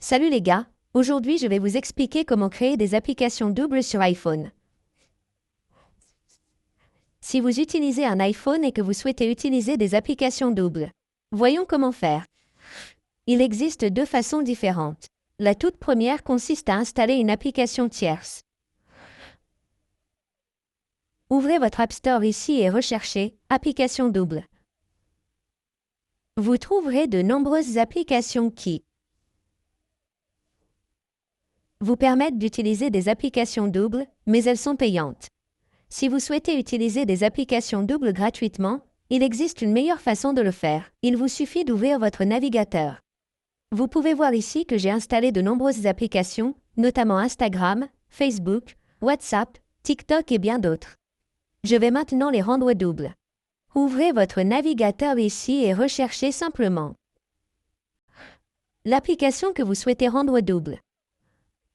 Salut les gars, aujourd'hui je vais vous expliquer comment créer des applications doubles sur iPhone. Si vous utilisez un iPhone et que vous souhaitez utiliser des applications doubles, voyons comment faire. Il existe deux façons différentes. La toute première consiste à installer une application tierce. Ouvrez votre App Store ici et recherchez « Application double ». Vous trouverez de nombreuses applications qui vous permettent d'utiliser des applications doubles, mais elles sont payantes. Si vous souhaitez utiliser des applications doubles gratuitement, il existe une meilleure façon de le faire. Il vous suffit d'ouvrir votre navigateur. Vous pouvez voir ici que j'ai installé de nombreuses applications, notamment Instagram, Facebook, WhatsApp, TikTok et bien d'autres. Je vais maintenant les rendre doubles. Ouvrez votre navigateur ici et recherchez simplement l'application que vous souhaitez rendre double.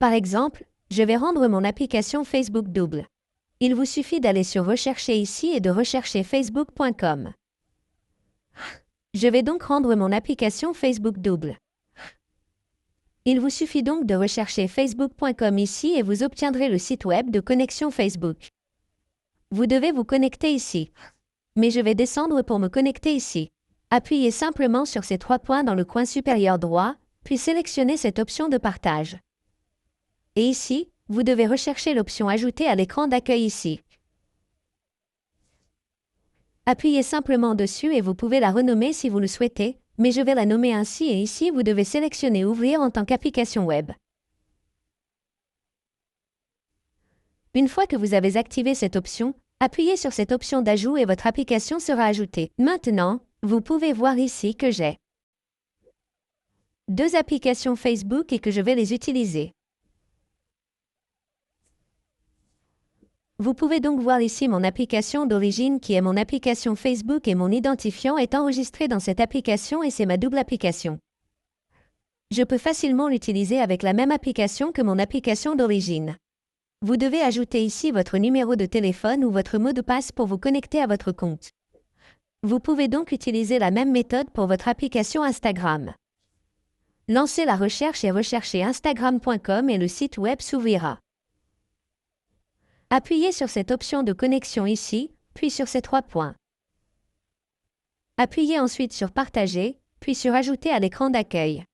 Par exemple, je vais rendre mon application Facebook double. Il vous suffit d'aller sur Rechercher ici et de rechercher facebook.com. Je vais donc rendre mon application Facebook double. Il vous suffit donc de rechercher facebook.com ici et vous obtiendrez le site web de connexion Facebook. Vous devez vous connecter ici. Mais je vais descendre pour me connecter ici. Appuyez simplement sur ces trois points dans le coin supérieur droit, puis sélectionnez cette option de partage. Et ici, vous devez rechercher l'option Ajouter à l'écran d'accueil ici. Appuyez simplement dessus et vous pouvez la renommer si vous le souhaitez, mais je vais la nommer ainsi et ici vous devez sélectionner Ouvrir en tant qu'application web. Une fois que vous avez activé cette option, appuyez sur cette option d'ajout et votre application sera ajoutée. Maintenant, vous pouvez voir ici que j'ai deux applications Facebook et que je vais les utiliser. Vous pouvez donc voir ici mon application d'origine qui est mon application Facebook et mon identifiant est enregistré dans cette application et c'est ma double application. Je peux facilement l'utiliser avec la même application que mon application d'origine. Vous devez ajouter ici votre numéro de téléphone ou votre mot de passe pour vous connecter à votre compte. Vous pouvez donc utiliser la même méthode pour votre application Instagram. Lancez la recherche et recherchez instagram.com et le site web s'ouvrira. Appuyez sur cette option de connexion ici, puis sur ces trois points. Appuyez ensuite sur Partager, puis sur Ajouter à l'écran d'accueil.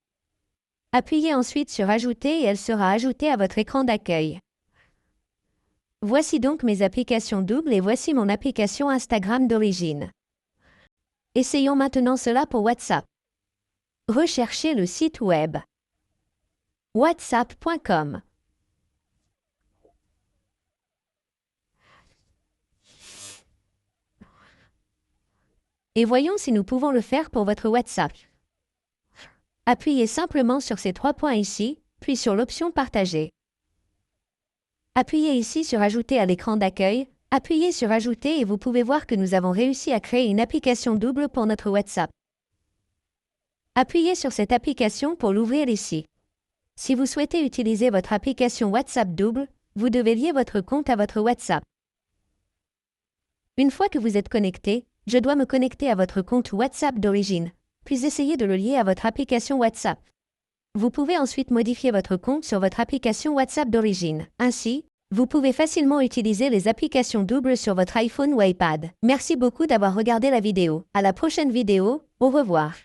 Appuyez ensuite sur Ajouter et elle sera ajoutée à votre écran d'accueil. Voici donc mes applications doubles et voici mon application Instagram d'origine. Essayons maintenant cela pour WhatsApp. Recherchez le site web whatsapp.com. Et voyons si nous pouvons le faire pour votre WhatsApp. Appuyez simplement sur ces trois points ici, puis sur l'option Partager. Appuyez ici sur Ajouter à l'écran d'accueil, appuyez sur Ajouter et vous pouvez voir que nous avons réussi à créer une application double pour notre WhatsApp. Appuyez sur cette application pour l'ouvrir ici. Si vous souhaitez utiliser votre application WhatsApp double, vous devez lier votre compte à votre WhatsApp. Une fois que vous êtes connecté, je dois me connecter à votre compte WhatsApp d'origine, puis essayer de le lier à votre application WhatsApp. Vous pouvez ensuite modifier votre compte sur votre application WhatsApp d'origine. Ainsi, vous pouvez facilement utiliser les applications doubles sur votre iPhone ou iPad. Merci beaucoup d'avoir regardé la vidéo. À la prochaine vidéo, au revoir.